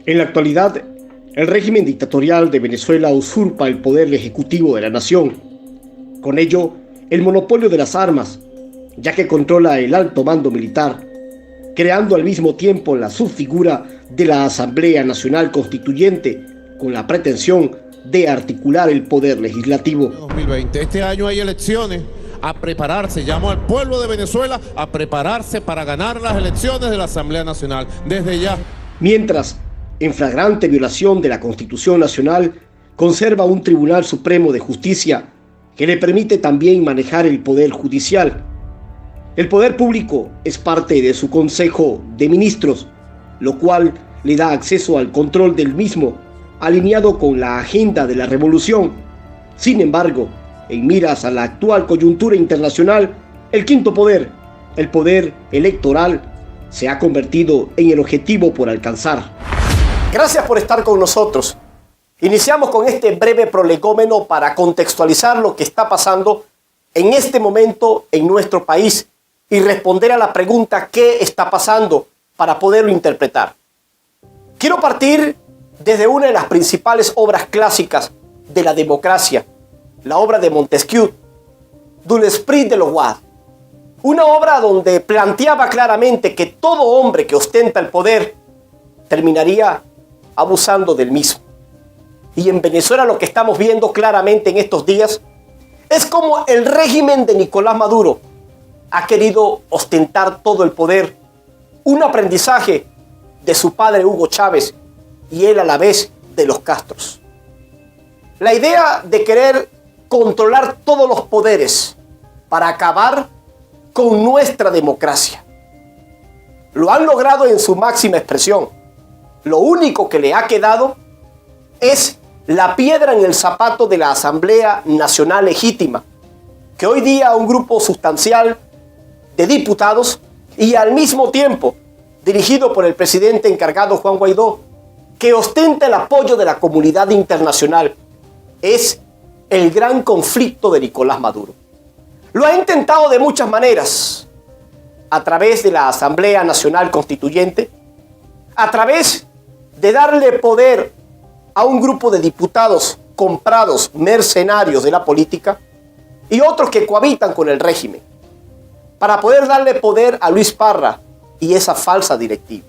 En la actualidad, el régimen dictatorial de Venezuela usurpa el poder ejecutivo de la nación. Con ello, el monopolio de las armas, ya que controla el alto mando militar, creando al mismo tiempo la subfigura de la Asamblea Nacional Constituyente con la pretensión de articular el poder legislativo. 2020. Este año hay elecciones. A prepararse, llamo al pueblo de Venezuela a prepararse para ganar las elecciones de la Asamblea Nacional, desde ya. Mientras, en flagrante violación de la Constitución Nacional, conserva un Tribunal Supremo de Justicia que le permite también manejar el poder judicial. El poder público es parte de su Consejo de Ministros, lo cual le da acceso al control del mismo, alineado con la agenda de la revolución. Sin embargo, en miras a la actual coyuntura internacional, el quinto poder, el poder electoral, se ha convertido en el objetivo por alcanzar. Gracias por estar con nosotros. Iniciamos con este breve prolegómeno para contextualizar lo que está pasando en este momento en nuestro país y responder a la pregunta ¿qué está pasando? Para poderlo interpretar. Quiero partir desde una de las principales obras clásicas de la democracia, la obra de Montesquieu, Du l'esprit de le roi, una obra donde planteaba claramente que todo hombre que ostenta el poder terminaría abusando del mismo. Y en Venezuela lo que estamos viendo claramente en estos días es como el régimen de Nicolás Maduro ha querido ostentar todo el poder, un aprendizaje de su padre Hugo Chávez y él a la vez de los Castros. La idea de querer controlar todos los poderes para acabar con nuestra democracia. Lo han logrado en su máxima expresión. Lo único que le ha quedado es la piedra en el zapato de la Asamblea Nacional Legítima, que hoy día un grupo sustancial de diputados y al mismo tiempo dirigido por el presidente encargado Juan Guaidó, que ostenta el apoyo de la comunidad internacional, es el gran conflicto de Nicolás Maduro. Lo ha intentado de muchas maneras, a través de la Asamblea Nacional Constituyente, a través de darle poder a un grupo de diputados comprados, mercenarios de la política, y otros que cohabitan con el régimen, para poder darle poder a Luis Parra y esa falsa directiva.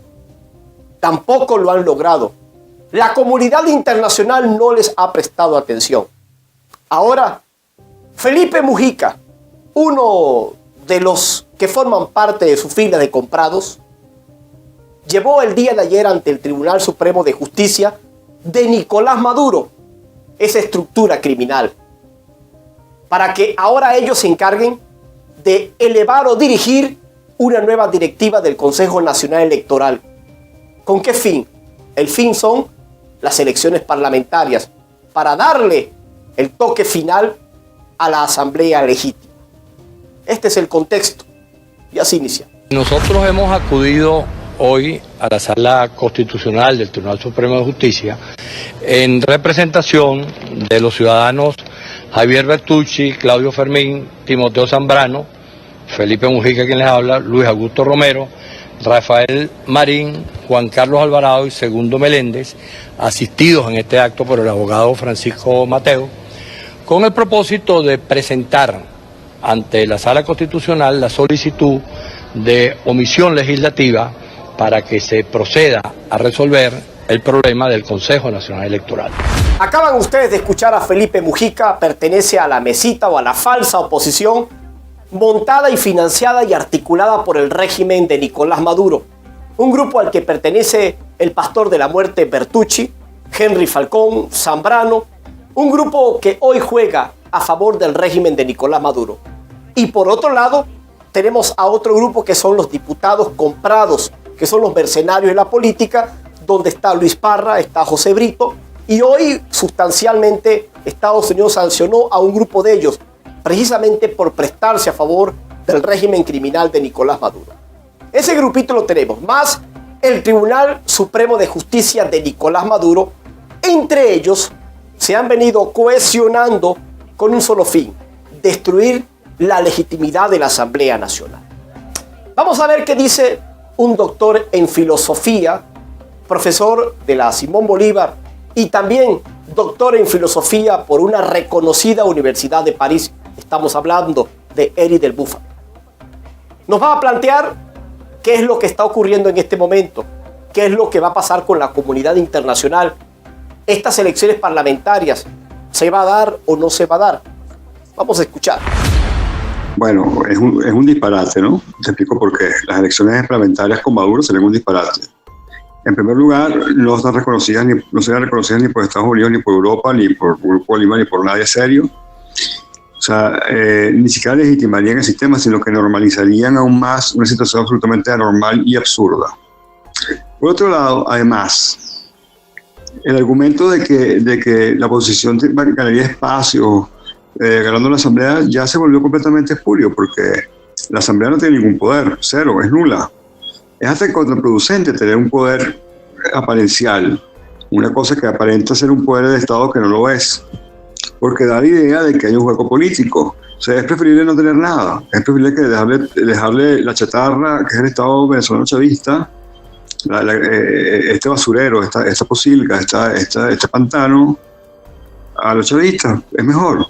Tampoco lo han logrado. La comunidad internacional no les ha prestado atención. Ahora, Felipe Mujica, uno de los que forman parte de su fila de comprados, llevó el día de ayer ante el Tribunal Supremo de Justicia de Nicolás Maduro esa estructura criminal, para que ahora ellos se encarguen de elevar o dirigir una nueva directiva del Consejo Nacional Electoral. ¿Con qué fin? El fin son las elecciones parlamentarias, para darle el toque final a la Asamblea Legítima. Este es el contexto y así inicia. Nosotros hemos acudido hoy a la Sala Constitucional del Tribunal Supremo de Justicia en representación de los ciudadanos Javier Bertucci, Claudio Fermín, Timoteo Zambrano, Felipe Mujica quien les habla, Luis Augusto Romero, Rafael Marín, Juan Carlos Alvarado y Segundo Meléndez, asistidos en este acto por el abogado Francisco Mateo, con el propósito de presentar ante la Sala Constitucional la solicitud de omisión legislativa para que se proceda a resolver el problema del Consejo Nacional Electoral. Acaban ustedes de escuchar a Felipe Mujica, pertenece a la mesita o a la falsa oposición, montada y financiada y articulada por el régimen de Nicolás Maduro, un grupo al que pertenece el pastor de la muerte Bertucci, Henry Falcón, Zambrano, un grupo que hoy juega a favor del régimen de Nicolás Maduro. Y por otro lado, tenemos a otro grupo que son los diputados comprados, que son los mercenarios de la política, donde está Luis Parra, está José Brito, y hoy sustancialmente Estados Unidos sancionó a un grupo de ellos, precisamente por prestarse a favor del régimen criminal de Nicolás Maduro. Ese grupito lo tenemos, más el Tribunal Supremo de Justicia de Nicolás Maduro. Entre ellos se han venido cohesionando con un solo fin: destruir la legitimidad de la Asamblea Nacional. Vamos a ver qué dice un doctor en filosofía profesor de la Simón Bolívar y también doctor en filosofía por una reconocida universidad de París. Estamos hablando de Eric del Búfalo. Nos va a plantear qué es lo que está ocurriendo en este momento, qué es lo que va a pasar con la comunidad internacional. Estas elecciones parlamentarias, ¿se va a dar o no se va a dar? Vamos a escuchar. Bueno, es un disparate, ¿no? Te explico por qué. Las elecciones parlamentarias con Maduro serían un disparate. En primer lugar, no serían reconocidas ni por Estados Unidos, ni por Europa, ni por Grupo de Lima, ni por nadie serio. O sea, ni siquiera legitimarían el sistema, sino que normalizarían aún más una situación absolutamente anormal y absurda. Por otro lado, además, el argumento de que la oposición ganaría espacio ganando la Asamblea ya se volvió completamente espurio, porque la Asamblea no tiene ningún poder, cero, es nula. Es hasta contraproducente tener un poder aparencial, una cosa que aparenta ser un poder de Estado que no lo es, porque da la idea de que hay un juego político. O sea, es preferible no tener nada, es preferible que dejarle la chatarra, que es el Estado venezolano chavista, este basurero, esta posilga, este pantano, a los chavistas, es mejor.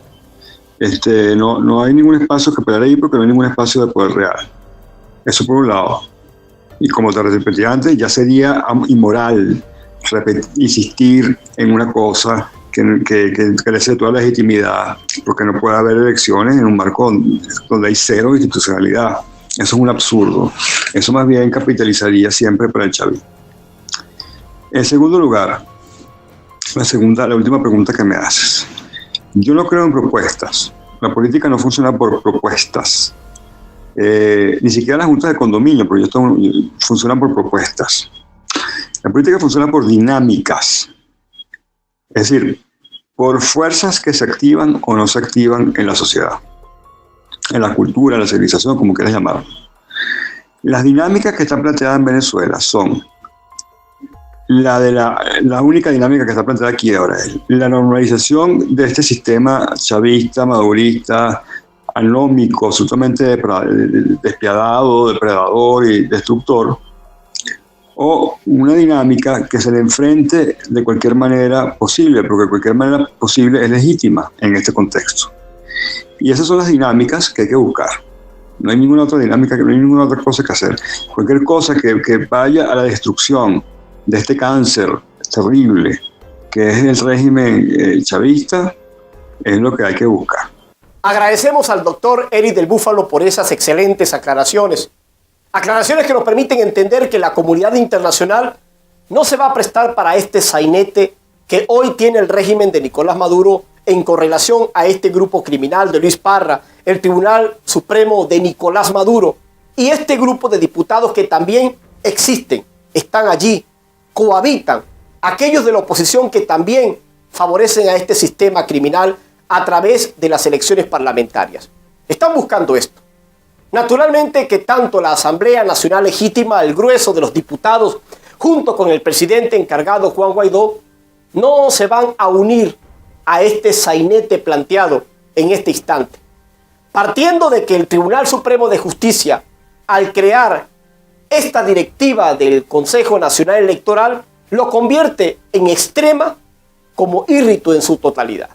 No hay ningún espacio que pelear ahí porque no hay ningún espacio de poder real. Eso por un lado. Y como te repetí antes, ya sería inmoral insistir en una cosa que le sea toda la legitimidad, porque no puede haber elecciones en un marco donde hay cero institucionalidad. Eso es un absurdo. Eso más bien capitalizaría siempre para el chavismo. En segundo lugar, la última pregunta que me haces. Yo no creo en propuestas. La política no funciona por propuestas. Ni siquiera las juntas de condominio, porque funcionan por propuestas. La política funciona por dinámicas. Es decir, por fuerzas que se activan o no se activan en la sociedad, en la cultura, en la civilización, como quieras llamarlo. Las dinámicas que están planteadas en Venezuela son la única dinámica que está planteada aquí ahora es la normalización de este sistema chavista, madurista, anómico, absolutamente despiadado, depredador y destructor, o una dinámica que se le enfrente de cualquier manera posible, porque cualquier manera posible es legítima en este contexto. Y esas son las dinámicas que hay que buscar. No hay ninguna otra dinámica, no hay ninguna otra cosa que hacer. Cualquier cosa que vaya a la destrucción de este cáncer terrible que es el régimen chavista es lo que hay que buscar. Agradecemos al doctor Eric del Búfalo por esas excelentes aclaraciones. Aclaraciones que nos permiten entender que la comunidad internacional no se va a prestar para este sainete que hoy tiene el régimen de Nicolás Maduro en correlación a este grupo criminal de Luis Parra, el Tribunal Supremo de Nicolás Maduro y este grupo de diputados que también existen, están allí, cohabitan, aquellos de la oposición que también favorecen a este sistema criminal a través de las elecciones parlamentarias. Están buscando esto. Naturalmente que tanto la Asamblea Nacional Legítima, el grueso de los diputados, junto con el presidente encargado Juan Guaidó, no se van a unir a este sainete planteado en este instante. Partiendo de que el Tribunal Supremo de Justicia, al crear esta directiva del Consejo Nacional Electoral, lo convierte en extrema como írrito en su totalidad.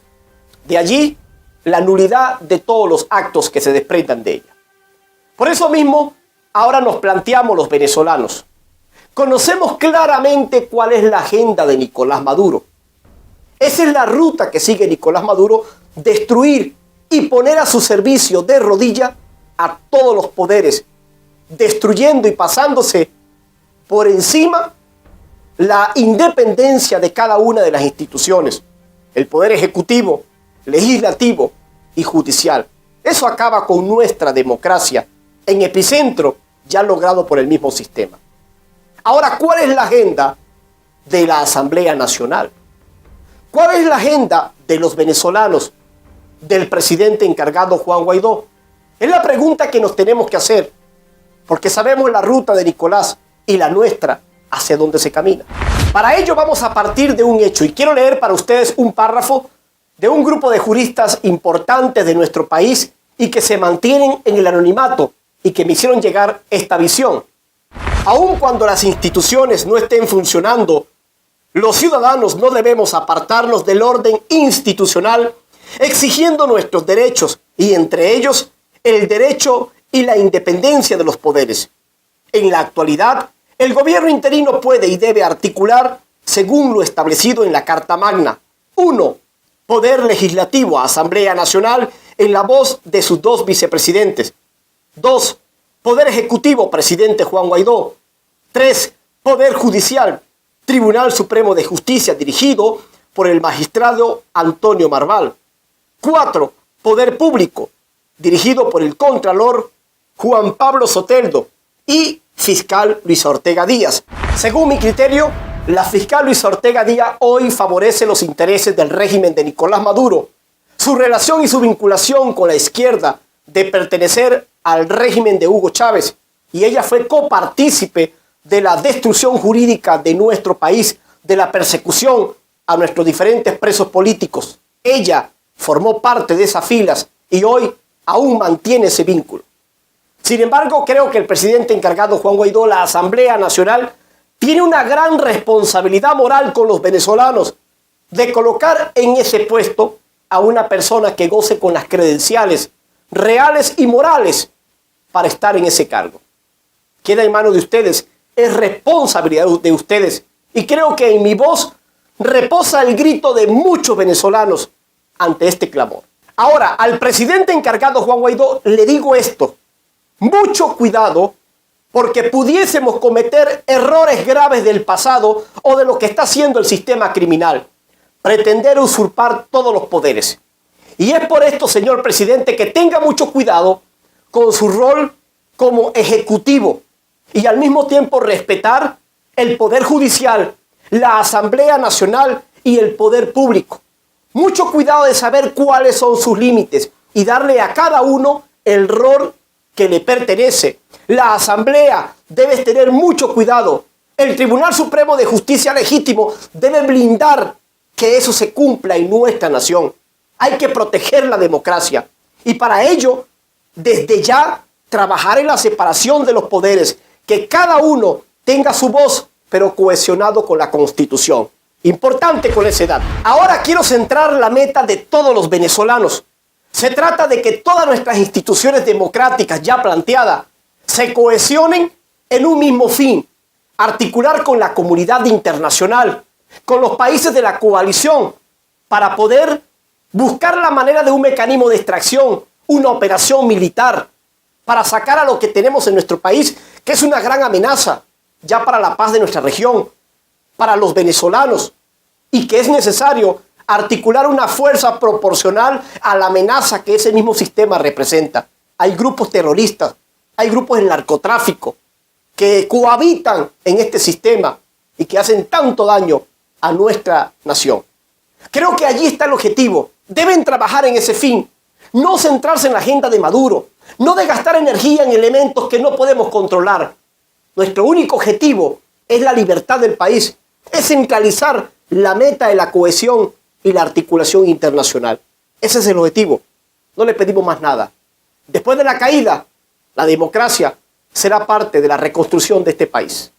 De allí, la nulidad de todos los actos que se desprendan de ella. Por eso mismo, ahora nos planteamos los venezolanos. Conocemos claramente cuál es la agenda de Nicolás Maduro. Esa es la ruta que sigue Nicolás Maduro, destruir y poner a su servicio de rodilla a todos los poderes, destruyendo y pasándose por encima la independencia de cada una de las instituciones, el poder ejecutivo, legislativo y judicial. Eso acaba con nuestra democracia en epicentro ya logrado por el mismo sistema. Ahora, ¿cuál es la agenda de la Asamblea Nacional? ¿Cuál es la agenda de los venezolanos, del presidente encargado Juan Guaidó? Es la pregunta que nos tenemos que hacer, porque sabemos la ruta de Nicolás y la nuestra hacia dónde se camina. Para ello vamos a partir de un hecho, y quiero leer para ustedes un párrafo de un grupo de juristas importantes de nuestro país y que se mantienen en el anonimato y que me hicieron llegar esta visión. Aun cuando las instituciones no estén funcionando, los ciudadanos no debemos apartarnos del orden institucional, exigiendo nuestros derechos y entre ellos el derecho y la independencia de los poderes. En la actualidad, el gobierno interino puede y debe articular según lo establecido en la Carta Magna. 1. Poder legislativo, Asamblea Nacional, en la voz de sus 2 vicepresidentes. 2. Poder ejecutivo, presidente Juan Guaidó. 3. Poder judicial, Tribunal Supremo de Justicia, dirigido por el magistrado Antonio Marval. 4. Poder público, dirigido por el Contralor Juan Pablo Soteldo y fiscal Luis Ortega Díaz. Según mi criterio, la fiscal Luis Ortega Díaz hoy favorece los intereses del régimen de Nicolás Maduro. Su relación y su vinculación con la izquierda de pertenecer al régimen de Hugo Chávez, y ella fue copartícipe de la destrucción jurídica de nuestro país, de la persecución a nuestros diferentes presos políticos. Ella formó parte de esas filas y hoy aún mantiene ese vínculo. Sin embargo, creo que el presidente encargado Juan Guaidó, la Asamblea Nacional, tiene una gran responsabilidad moral con los venezolanos de colocar en ese puesto a una persona que goce con las credenciales reales y morales para estar en ese cargo. Queda en manos de ustedes, es responsabilidad de ustedes, y creo que en mi voz reposa el grito de muchos venezolanos ante este clamor. Ahora, al presidente encargado Juan Guaidó le digo esto: mucho cuidado, porque pudiésemos cometer errores graves del pasado o de lo que está haciendo el sistema criminal, pretender usurpar todos los poderes. Y es por esto, señor presidente, que tenga mucho cuidado con su rol como ejecutivo y al mismo tiempo respetar el Poder Judicial, la Asamblea Nacional y el Poder Público. Mucho cuidado de saber cuáles son sus límites y darle a cada uno el rol que le pertenece. La Asamblea debe tener mucho cuidado. El Tribunal Supremo de Justicia Legítimo debe blindar que eso se cumpla en nuestra nación. Hay que proteger la democracia y para ello, desde ya, trabajar en la separación de los poderes, que cada uno tenga su voz, pero cohesionado con la Constitución. Importante con esa edad. Ahora quiero centrar la meta de todos los venezolanos. Se trata de que todas nuestras instituciones democráticas ya planteadas se cohesionen en un mismo fin: articular con la comunidad internacional, con los países de la coalición, para poder buscar la manera de un mecanismo de extracción, una operación militar, para sacar a lo que tenemos en nuestro país, que es una gran amenaza ya para la paz de nuestra región, para los venezolanos, y que es necesario articular una fuerza proporcional a la amenaza que ese mismo sistema representa. Hay grupos terroristas, hay grupos del narcotráfico que cohabitan en este sistema y que hacen tanto daño a nuestra nación. Creo que allí está el objetivo. Deben trabajar en ese fin, no centrarse en la agenda de Maduro, no de gastar energía en elementos que no podemos controlar. Nuestro único objetivo es la libertad del país, es centralizar la meta de la cohesión y la articulación internacional. Ese es el objetivo. No le pedimos más nada. Después de la caída, la democracia será parte de la reconstrucción de este país.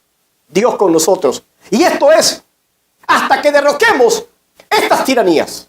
Dios con nosotros. Y esto es hasta que derroquemos estas tiranías.